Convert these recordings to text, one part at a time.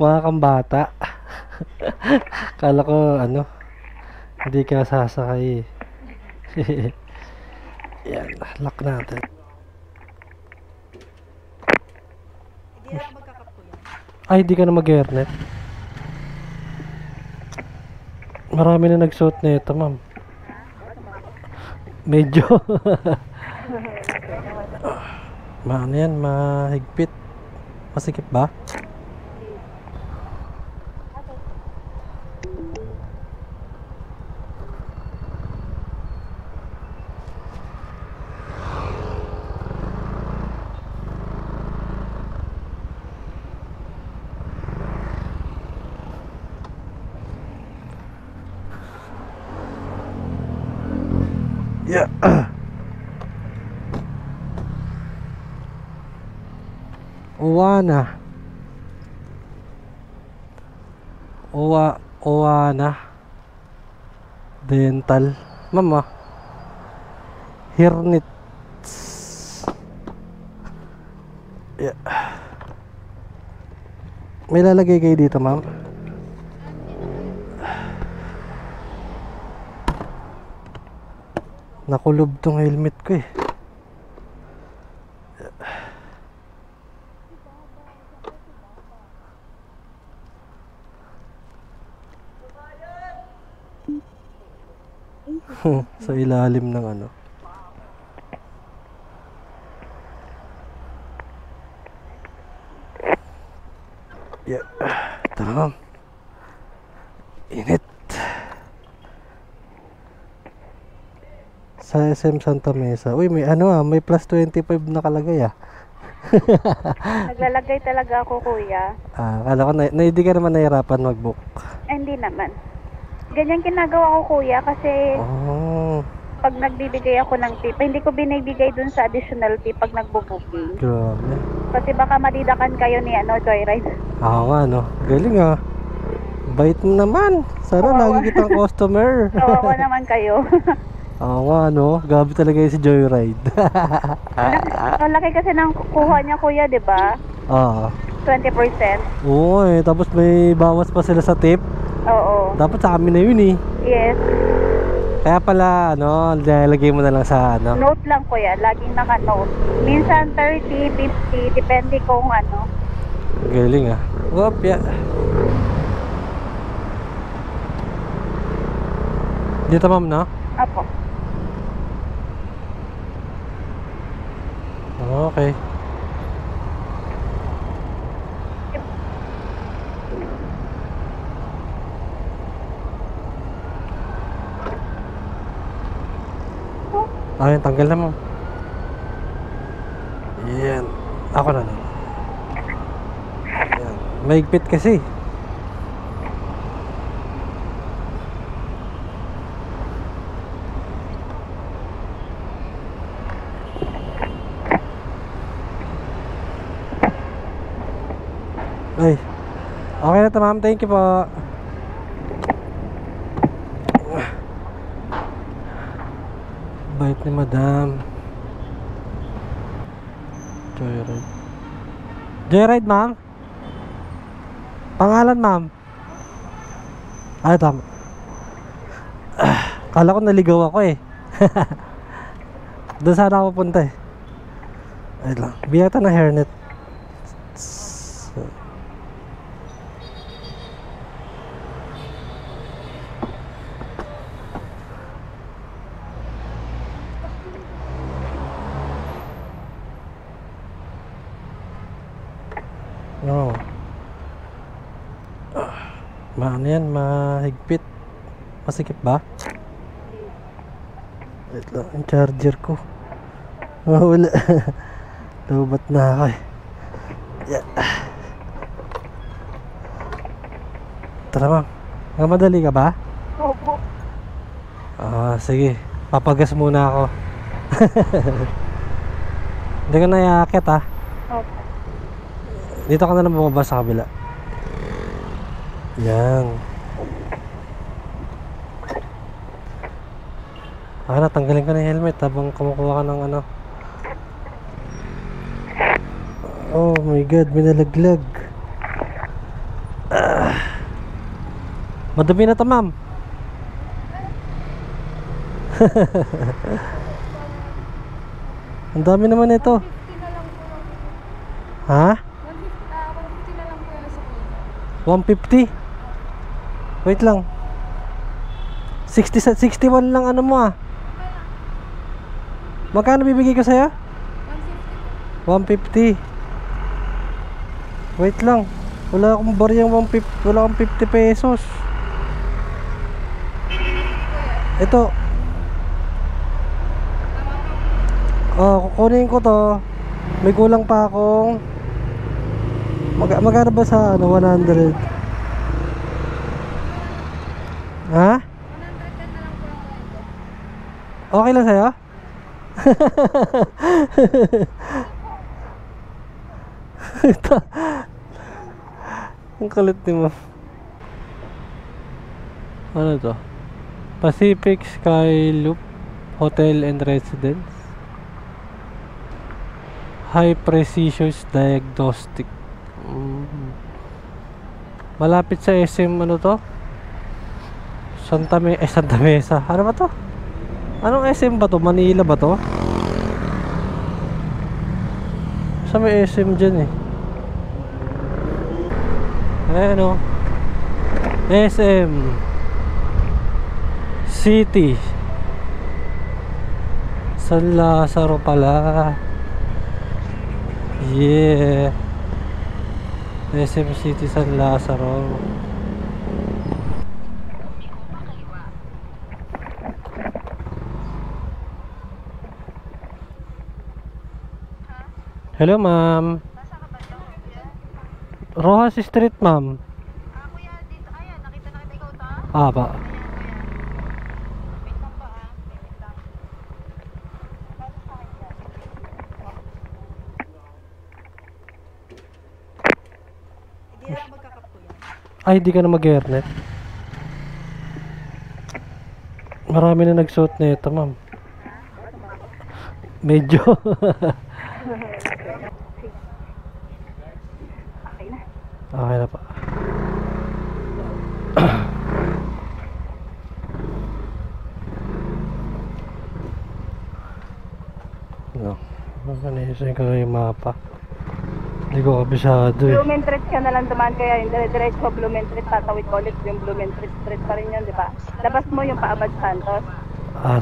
Mga kambata. Kala ko ano, hindi ka sasakay. Yan, lock natin. Hindi na ako magkakapuyan. Ay, hindi ka na mag-hairnet. Marami na nagsuot na ito, ma'am. Medyo. Maano yan, mahigpit. Masikip ba? Yeah. Uwana. Uwana. Dental. Mama. Hairnet. Yeah. May lalagay kayo dito, ma'am? Nakulob tong helmet ko eh. Sa ilalim ng ano. Yeah. Tara. Init. Sa SM Santa Mesa. Uy, may ano may plus 25 nakalagay ah. Naglalagay talaga ako, kuya. Kala ko na hindi ka naman nahirapan mag-book. Hindi naman. Ganyan ginagawa ko, kuya, kasi Oh, pag nagbibigay ako ng tip, hindi ko binibigay dun sa additional tip pag nagbo-booking. grabe. Kasi baka madidakan kayo ni Joyride. Nga no. Galing ah. Bait mo naman. Sana Kawawa. lagi kitang customer. Kawawa naman kayo. Nga no. Gabi talaga yung si Joyride. Ang laki kasi ng kuha niya, kuya, di ba? 20%. Oo eh. Tapos may bawas pa sila sa tip. Oo. Dapat sa amin na yun eh. Yes. Kaya pala, lalagay mo na lang sa ano. Note lang, kuya. Laging naka-note. Minsan 30, 50, depende kung ano. Galing ah. Whoop, yeah. Dito ma'am, no? Apo. Okay. Ayun, tanggal na ma'am. Yan. Ako na lang. Yan. Mahigpit kasi. Ay. Okay na to ma'am. Thank you po. Bait ni madam. Joyride. Joyride ma'am? Pangalan ma'am? Ay tama. Kala ko naligaw ako eh. Doon sana ako punta eh. Ay lang. Biyata na hairnet. No. Maano yan, mahigpit. Masikip ba? Wait lang, yung charger ko. Wala. Lubat na ako eh. Yeah. Tara ma'am. Madali ka ba? Opo. Sige. Papagas muna ako. Hindi ka na iakit ah. Opo. Dito ka na lang bumaba sa kabila. Yan. Natanggalin ka ng helmet habang kumukuha ka ng ano. Oh my god, may nalaglag. Madumi na to, ma'am. Ang dami naman ito. 150 na lang po. Ha? 150 na lang po yung sa kuya. 150? Wait lang. 61 lang ano mo ah. Magkano bibigay ko sa'yo? 150. Wait lang. Wala akong bariyang 150. Wala akong 50 pesos. Ito. Kukunin ko to. May kulang pa akong magkano ba sa 100? Ha? 110 na lang po yung kuya. Okay lang sa'yo? Ito. Ang kulit ni mo. Ano to? Pacific Sky Loop Hotel and Residence. High Precision Diagnostic. Malapit sa SM ano to? Santa Mesa. Ano ba to? Anong SM ba to? Manila ba to? Sa may SM dyan eh. Ayan o. SM City San Lazaro pala. Yeah. SM City San Lazaro. Hello, ma'am. Rojas Street, ma'am. Kuya, dito. Ayan, nakita ikaw ta? Ba. Wait lang pa wait lang. Hindi na lang magkakap kuya. Ay, di ka na mag-hairnet. Marami na nagsuot na ito, ma'am. Medyo. Okay na. Okay na pa. No. Manisin ko na yung mapa. Hindi ko kabisado eh. Blumentritt ka na lang dumaan kaya yung diretso Blumentritt, tatawid ko ulit yung Blumentritt Street pa rin yun, di ba? Labas mo yung Paabad Santos.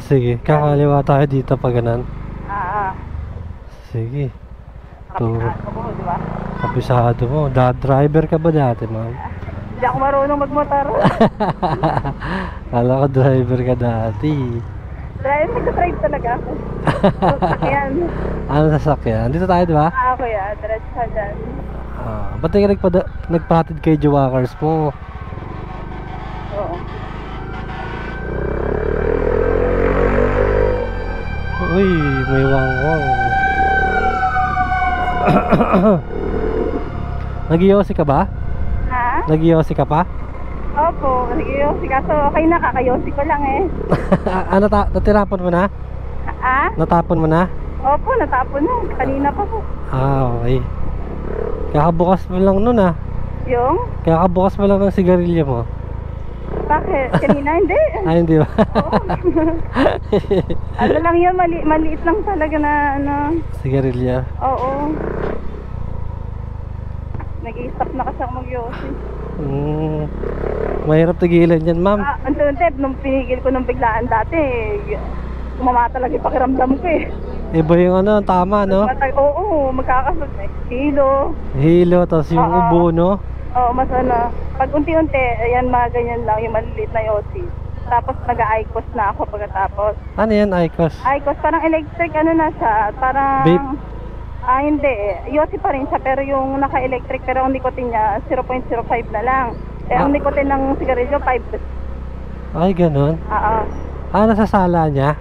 Sige. Kakaliwa tayo dito pa ganan. Sige. Turo. Kapisaan ko, di ba? Kabisado mo. Driver ka ba dati, ma'am? Hindi ako marunong magmotor. Kala ko driver ka dati. Nag-drive talaga ako. Ayan. Ano sasakyan? Dito tayo, di ba? Kuya, diretso ka dyan. Ba't ka nagpahatid kay Jawakers mo? Oo. Uy, may wangwang. Nag-iossi ka ba? Ha? Nag-iossi ka pa? Opo, nag-iossi ka. So, okay na, kakayosi ko lang eh. Natirapon mo na? Natapon mo na? Opo, natapon na. Kanina pa po. Okay. Kakabukas mo lang nun Yung? Kakabukas mo lang ng sigarilyo mo. Bakit? Kanina hindi. Hindi ba? Oo. Ano lang yun, maliit lang talaga na ano. Sigarilyo. Oo. Nag-i-stop na kasi ako mag-yosi. Mahirap tigilan yan, ma'am. Unti-unti, nung pinigil ko nung biglaan dati, umama talaga yung pakiramdam ko eh. Iba yung tama, no? Oo, magkakasunod eh. Hilo, tapos yung Oo. ubo, no? Oo, mas pag unti-unti, ayan, mga ganyan lang, yung maliliit na yosi. Tapos nag-IQOS na ako pagkatapos. Ano yan, IQOS? IQOS, parang electric, na siya, parang... Vape? Hindi eh. Yosi pa rin siya, pero yung naka-electric, pero ang nicotine niya, 0.05 na lang. Ang nicotine ng sigarilyo, 5. Ay, ganun? Oo. Nasasala niya?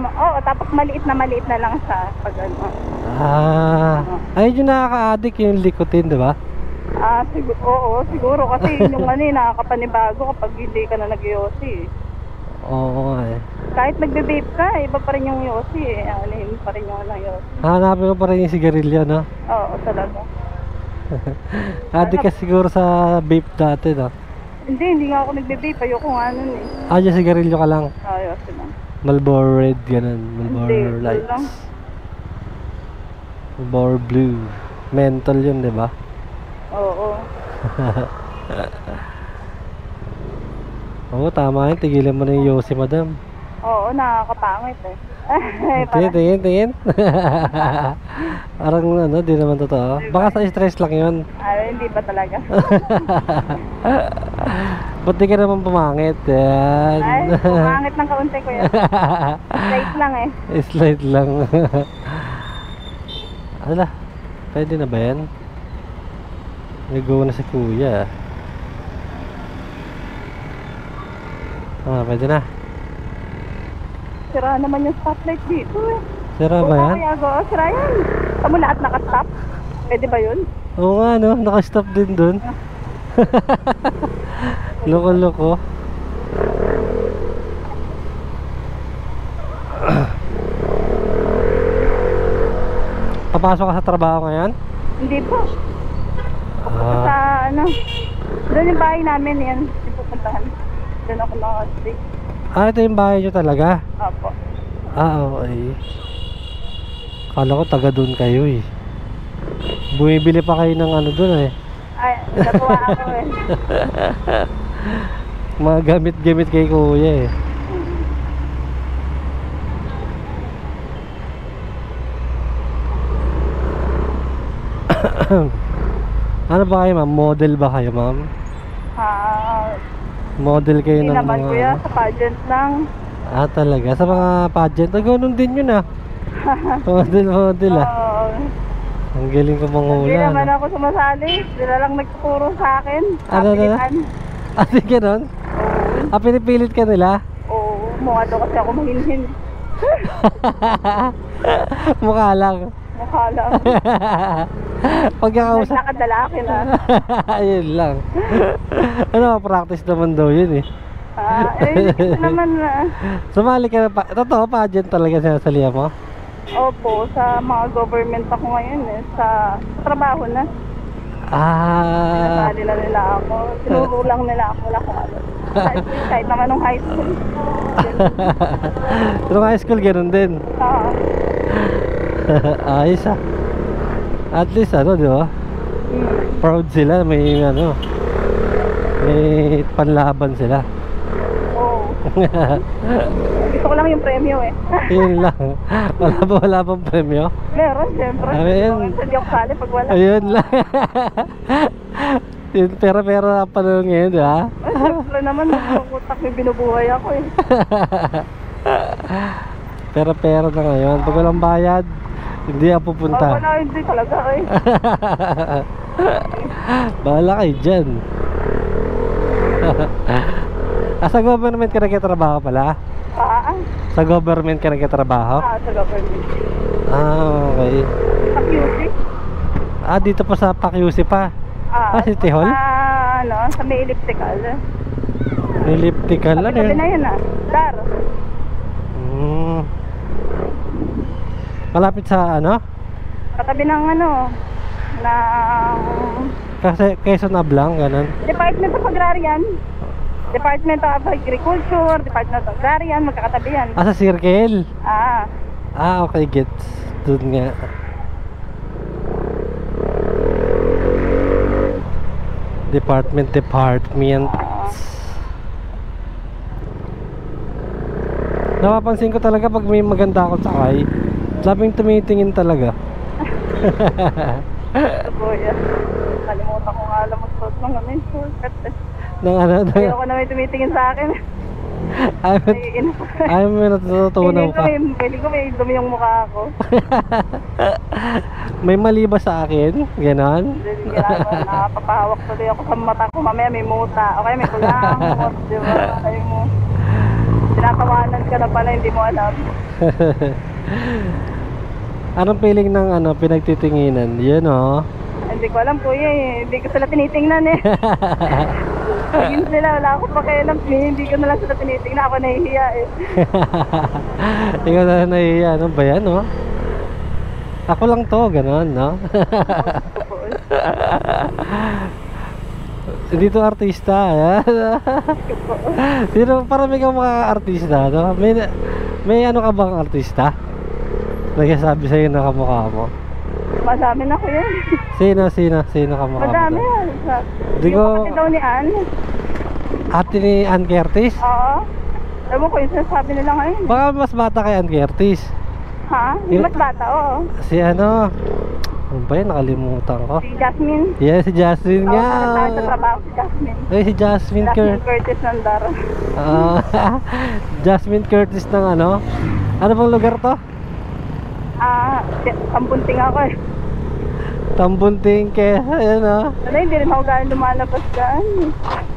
Oo, tapos maliit na lang siya, pag ano. Ayun yung nakaka-addict yung nicotine, di ba? Oo, siguro kasi yun yung nakakapanibago kapag hindi ka na nag-yosi. Oo eh. Kahit nagbe-vape ka, iba pa rin yung yosi eh. Ano pa rin yung yosi. Hanapin ko pa rin yung sigarilyo, no? Oo, talaga. Addict ka siguro sa vape dati, no? Hindi nga ako nagbe-vape. Ayoko nga nun eh. Ah, dyan sigarilyo ka lang. Ayos lang. Marlboro Red, ganun. Hindi, Marlboro yun Light. lang. Marlboro Blue. Menthol yun, di ba? Oo. Oo, tama yun. Tigilan mo na yung Yossi, madam. Oo, nakakapangit eh. Ay, Tingin. Parang ano, di naman totoo. Baka sa stress lang yun. hindi ba talaga? Ba't di ka naman pumangit? Yan. Ay, pumangit ng kaunti ko yan. Straight lang eh. Slide lang. Ala, pwede na ba yan? Nag-go na si kuya. Ah, pwede na. Sira naman yung stoplight dito eh. Sira ba yan? Kaya go, sira yan. Tamo lahat nakastop. Pwede ba yun? Oo nga no, nakastop din dun. Loko-loko. Papasok ka sa trabaho ngayon? Hindi po. Ah, Sa ano, doon yung bahay namin yan. Yung pupuntahan. Doon ako nakastay. ito yung bahay nyo talaga? Opo. Ah, okay. Kala ko taga dun kayo eh. Bumibili pa kayo ng ano dun eh. Ay, natuwa ako eh. Mga gamit-gamit kay kuya eh. Ano ba kayo ma'am? Model ba kayo ma'am? Model kayo Hindi ng naman mga kuya, ano? sa pageant lang. Ah talaga? Sa mga pageant? Ganun din yun ah. Model ah. Oo. Ang galing ko Hindi manghula. naman No? ako sumasali. Sila lang nagtuturo sa akin. Ano na? Kapilitan. Ah, di ganun? Ah, pinipilit ka nila? Oo, mukha daw kasi ako mahinhin. Mukha lang. Mukha lang. Pagkakausap. Nakadalaki na. Ayun lang. Ano, practice naman daw yun eh. Ito naman na. Sumali ka na pa. Totoo, pageant talaga sinasalihan mo? Opo, sa mga government ako ngayon eh. Sa trabaho na. Ah. Nasali na nila ako. Sinurulang nila ako. Wala akong ano. Kahit naman nung high school. Pero high school ganun din. Oo. Ayos ah. At least ano, di ba? Proud sila, may ano. May panlaban sila. Oo. Gusto ko lang yung premyo eh. Yun lang. Wala bang premyo? Meron, siyempre. Ayun. Hindi ako sali pag wala. Ayun lang. Yun, pera-pera na panahon ngayon, di ba? Ay, siyempre naman, nagpuputak may binubuhay ako eh. Pera-pera na ngayon. Pag walang bayad, hindi ako pupunta. Wala, hindi talaga eh. Bahala kayo dyan. Sa government ka nagkatrabaho pala? Sa government ka nagkatrabaho? Sa government. Okay. Sa QC? Dito pa sa PAC-UC pa? City Hall? Sa may elliptical. Elliptical? Ano Sabi yun? na yun Dar. Malapit sa ano? Katabi ng Kasi Quezon Ablang, ganun. Department of Agrarian. Department of Agriculture, Department of Agrarian, magkakatabi yan. Sa Circle? Ah. Okay, gets. Doon nga. Department. Napapansin ko talaga pag may maganda akong sakay, labing tumitingin talaga. Kuya. Kalimutan ko nga alam mo suot ng shortcut. Nang ano, Ayoko na may tumitingin sa akin. ay may natutunan ka. Pili ko may dumi yung mukha ko. May mali ba sa akin? Ganon? Hindi nakapapahawak tuloy ako sa mata ko. Mamaya may muta. Okay, may kulangot. Diba? Ay mo. Tinatawanan ka na pala, hindi mo alam. Anong feeling ng pinagtitinginan? Yun oh. Hindi ko alam kuya eh. Hindi ko sila tinitingnan eh. Tingin sila, wala akong pakialam. Hindi ko na lang sila tinitingnan. Ako nahihiya eh. Ikaw na nahihiya. Ano ba yan oh? Ako lang to, ganon no? Dito artista. Ayan. Dito parang may kang mga artista, no? May ano ka bang artista? Nagsasabi sa'yo na kamukha mo. Madami na ko yun. Sino kamukha mo? Madami doon? yan. Di Yung ko- kapatid daw ni Ann. Ate ni Ann Curtis? Oo. Ewan ko yung sinasabi nila ngayon. Baka mas bata kay Ann Curtis. Ha? Yung mas bata, oo. Si ano? Ano ba yun? Nakalimutan ko. Si Jasmine. Yes, si Jasmine Oo, nga. nakasama sa trabaho si Jasmine. Ay, si Jasmine Jasmine Curtis. Curtis Nandar. Jasmine Curtis ng ano? Ano bang lugar to? Kampунting ako eh. Tambunting ke. Ayan o. Ano, hindi rin ako gaano lumalabas dyan.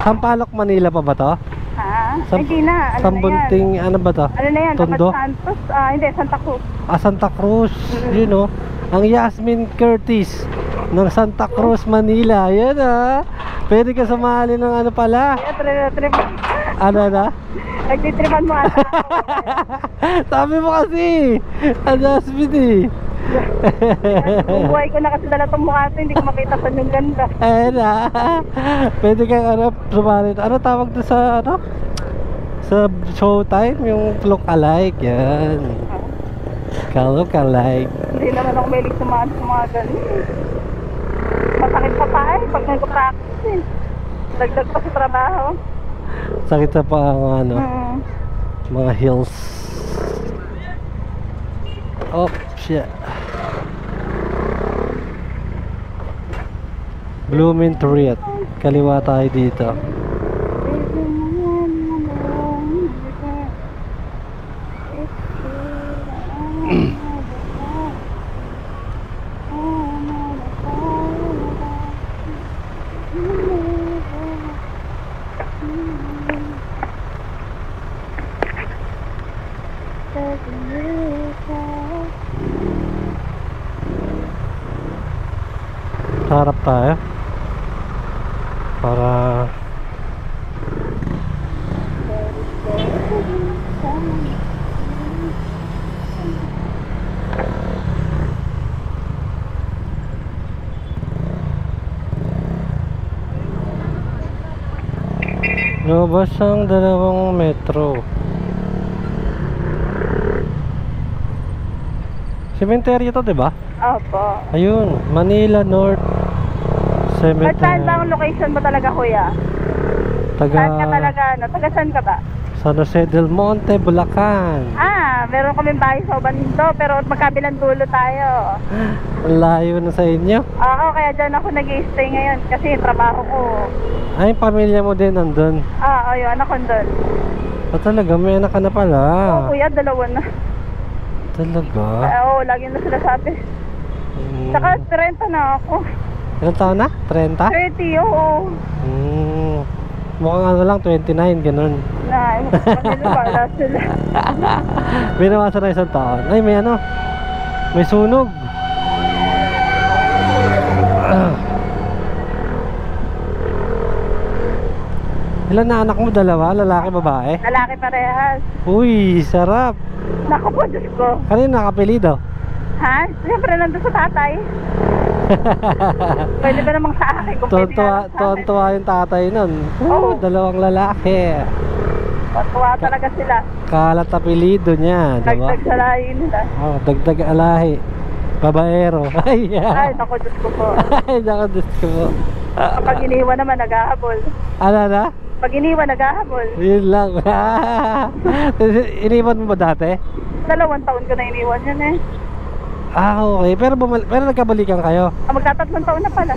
Sampaloc, Manila pa ba to? Ha? Sam- Hindi na. Ano Tambunting, na yan? ano ba to? Ano na yan? Tondo? Dapat Santos? Hindi, Santa Cruz. Santa Cruz. Yun o. Ang Jasmine Curtis ng Santa Cruz, Manila. Yan Pwede ka sumali ng ano pala. Kaya trip. Ano na? Nagtitripan mo ata. Sabi mo kasi. Ang Jasmine eh. Kung buhay ko na kasi dala itong mukha ito, hindi ko makita sa yung ganda. Ayan Pwede kang ano, sumali. Ano tawag doon sa ano? Sa showtime, yung look alike. Yan. Look alike. Hindi naman ako mahilig sumaan sa mga ganun. Masakit pa pa eh, pag nag-practice eh. Dagdag pa sa trabaho. Sakit sa pa ang ano, mga heels. Oh, shit. Blooming Treat. Kaliwa tayo dito. Harap tayo para lumabas ang dalawang metro. Cemetery to, 'di ba? Opo. Ayun, Manila North Ba't saan ba ang Cemetery. location mo talaga, kuya? Taga Saan ka talaga, ano? Taga saan ka ba? San Jose del Monte, Bulacan. Meron kaming bahay sa Obando, pero magkabilang dulo tayo. Ang layo na sa inyo. Oo, kaya dyan ako nag-i-stay ngayon kasi yung trabaho ko. Ay, yung pamilya mo din nandun. Yung anak ko doon. Talaga, may anak ka na pala. Oo, kuya, dalawa na. Talaga? Oo, lagi na sila sabi. Saka 30 na ako. Ilang taon na? 30? 30, oo. Mukhang ano lang, 29, ganun. Kanila wala sila. May nawasan na isang taon. Ay, may ano? May sunog. Ilan na anak mo? Dalawa? Lalaki, babae? Lalaki parehas. Uy, sarap. Naku po, Diyos ko. Kanina nakapilido? Ha? Siyempre nandun sa tatay. Pwede ba namang sa akin? Kung pwede nga lang sa akin. Tuwan-tuwa yung tatay nun. Oo. Dalawang lalaki. Tuwa talaga sila. Kalat apelido niya, diba? Dagdag sa lahi nila. Dagdag alahi. Babaero. Ay, Ay, naku, Diyos ko po. Ay, naku, Diyos ko po. Kapag iniwan naman, naghahabol. Ano na? Pag iniwan, naghahabol. Yun lang. Iniwan mo ba dati? 2 taon ko na iniwan yun eh. Okay. Pero nagkabalikan kayo? Magtatatlong taon na pala.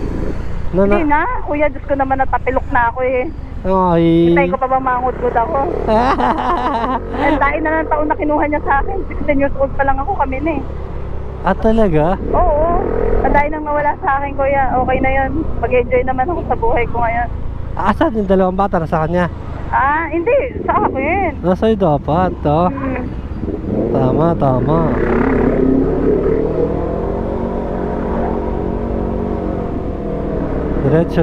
Hindi na. Kuya, Diyos ko naman natapilok na ako eh. Ay. Hintay ko pa ba mangudgod ako? Ang dahil na ng taon na kinuha niya sa akin. 16 years old pa lang ako kami na eh. Talaga? Oo. Ang dahil nang nawala sa akin, kuya. Okay na yun. Mag-enjoy naman ako sa buhay ko ngayon. Asan yung dalawang bata? Nasa kanya? Hindi. Sa akin. Nasa'yo dapat, to. Tama. Diretso.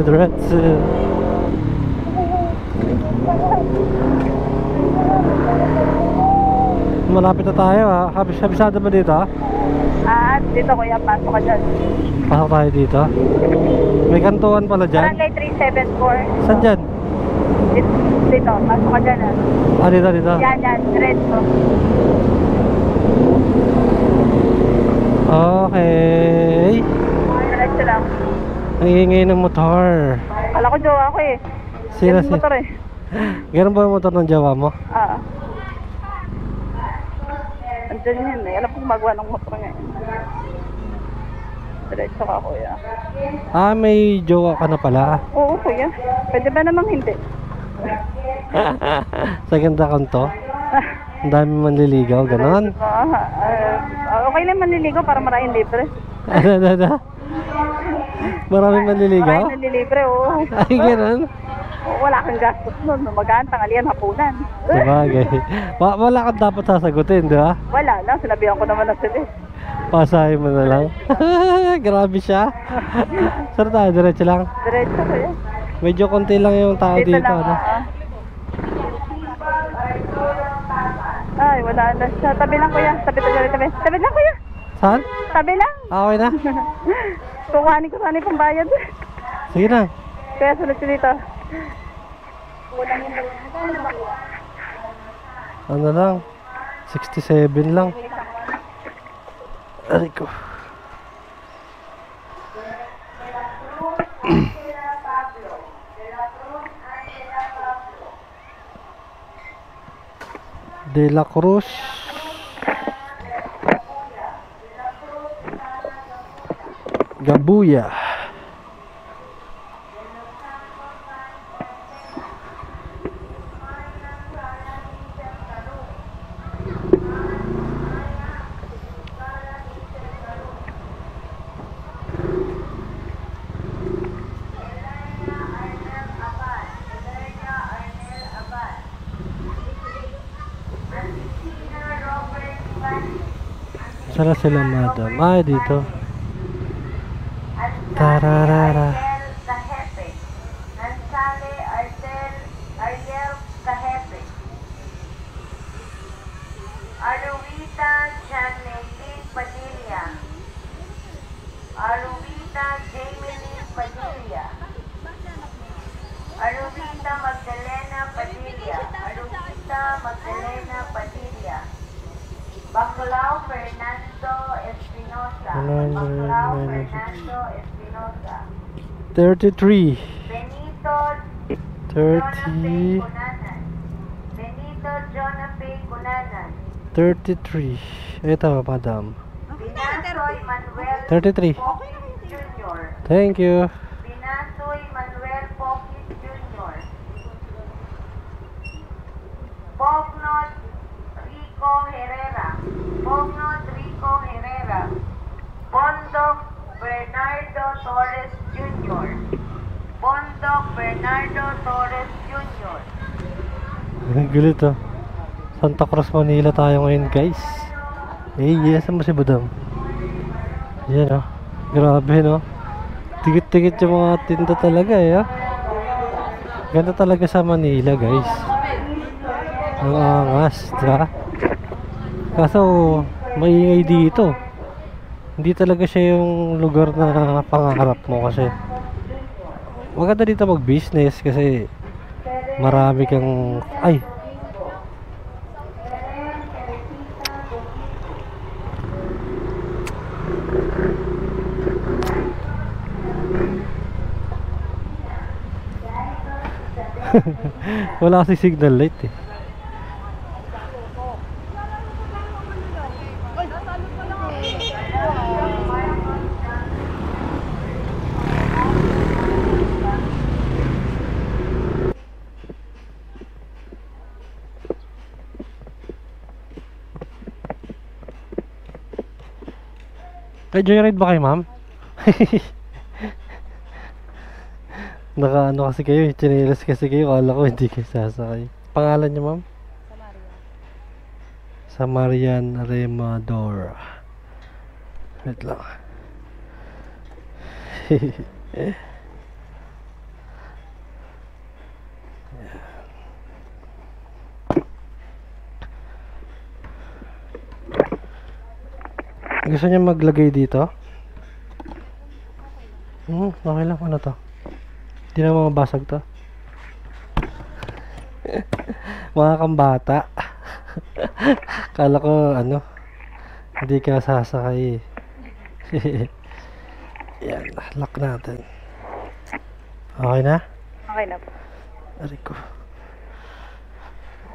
Malapit na tayo ha. Habisado mo dito ha? Dito kuya, pasok ka dyan. Pasok tayo dito. May kantuan pala dyan. Barangay 374. Saan dyan? Dito, pasok ka dyan Ah, dito, dito. Yan, diretso. Okay. Diretso lang. Ang ingay ng motor. Kala ko jowa ko eh. Sino Yan motor eh. Ganun ba yung motor ng jawa mo? Andyan yun eh. Alam ko gumagawa ng motor ngayon. Diretso ka kuya. Ah, may jowa ka na pala. Oo kuya. Pwede ba namang hindi? Sa ganda kanto. Ang dami manliligaw, ganon. Okay lang manliligaw para maraming libre. Ano? Maraming manliligaw? Maraming nanlilibre, oo. Ay, ganon. Wala kang gastos nun. Magaan, tanghalian, hapunan. Sabagay. Wala kang dapat sasagutin, di ba? Wala lang. Sinabihan ko naman na sila eh. Pasahin mo na lang. Grabe siya. Saan tayo? Diretso lang. Diretso kuya. Medyo konti lang yung tao dito. lang, Ano? Ay, wala na. Sa tabi lang kuya. Tabi. Tabi lang kuya. Saan? Tabi lang. Okay na? Kukuhanin ko sana yung pambayad. Sige na. Kaya sunod ko dito. Ano lang? 67 lang. Aray ko. De La Cruz. Gabuya. Saan na sila, madam? Ah, dito. Tararara. Aruvita Janeline Padilla. Aruvita Jameline Padilla. Aruvita Magdalena Padilla. Aruvita Magdalena Padilla. Baclao Fernando Espinosa. Baclao Fernando Espinosa. 33. Benito 30. Cunanan. Benito Jonathan Cunanan. 33. Ito, madam. Binasoy Manuel 33. Pokis Jr. Thank you. Binasoy Manuel Pokis Jr. Bognot Rico Herrera. Bognot Rico Herrera. Bondok Bernardo Torres Jr. Bondok Bernardo Torres Jr. Ang gulit, oh. Santa Cruz, Manila tayo ngayon, guys. Yes, mo si Budam. Yan, oh. Grabe, no? Tigit-tigit yung mga tinda talaga, eh, oh. Ganda talaga sa Manila, guys. Ang angas, diba? Kaso, maingay dito. Hindi talaga siya yung lugar na pangarap mo kasi maganda dito mag-business kasi marami kang... Ay! Wala kasi signal light eh. Joyride ba kayo, ma'am? Naka ano kasi kayo, chinelas kasi kayo, kala ko hindi kayo sasakay. Pangalan niyo, ma'am? Samarian Remador. Wait lang. Gusto niya maglagay dito? Okay lang. Ano to? Hindi na mabasag to. Mga kambata. Kala ko ano, hindi ka sasakay. Yan, lock natin. Okay na? Okay na po. Aray ko.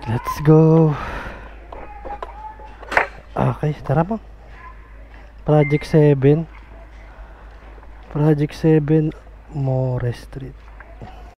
Let's go. Okay, tara mo. Project 7. More Street.